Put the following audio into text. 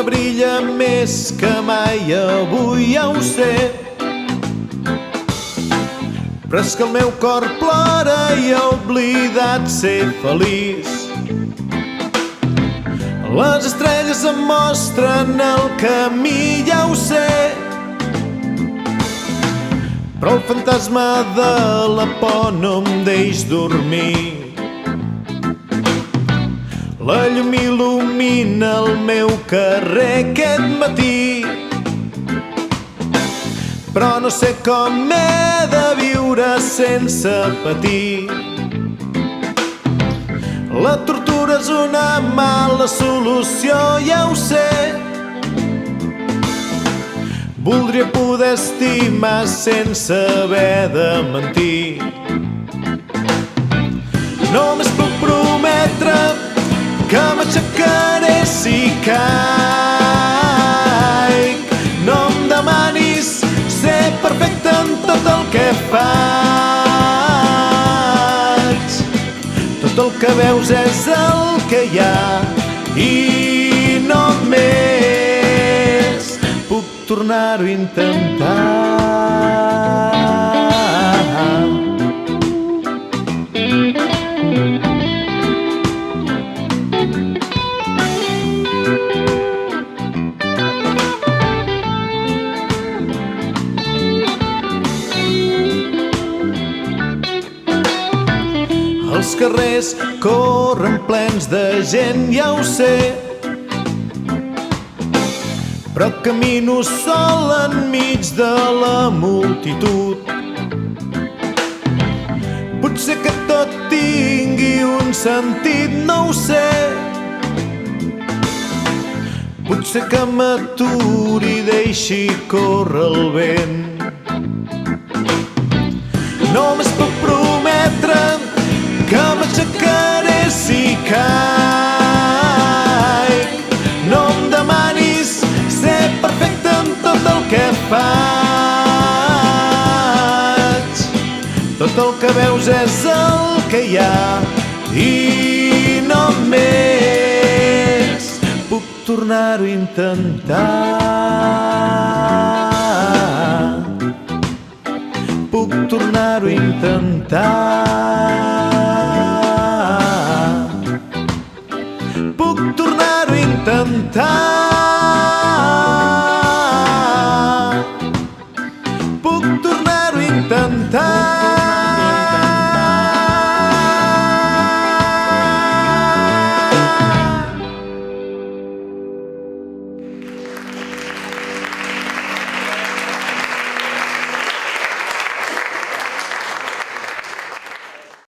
lluna brilla més que mai avui, ja ho sé. Però és que el meu cor plora i ha oblidat ser feliç. Les estrelles em mostren el camí, ja ho sé. Però el fantasma de la por no em deix dormir. La llum il·lumina el meu carrer aquest matí, però no sé com he de viure sense patir. La tortura és una mala solució, ja ho sé. Voldria poder estimar sense haver de mentir. Només puc prometre que m'aixecaré si caic. No em demanis ser perfecte en tot el que faig. Tot el que veus és el que hi ha i només puc tornar-ho a intentar. Els carrers corren plens de gent, ja ho sé, però camino sol enmig de la multitud. Potser que tot tingui un sentit, no ho sé. Potser que m'aturi i deixi córrer el vent. Només puc prometre que m'aixecaré si caic. No em demanis ser perfecte en tot el que faig. Tot el que veus és el que hi ha i només puc tornar-ho a intentar. Puc tornar-ho a intentar. Puc tornar-ho a intentar.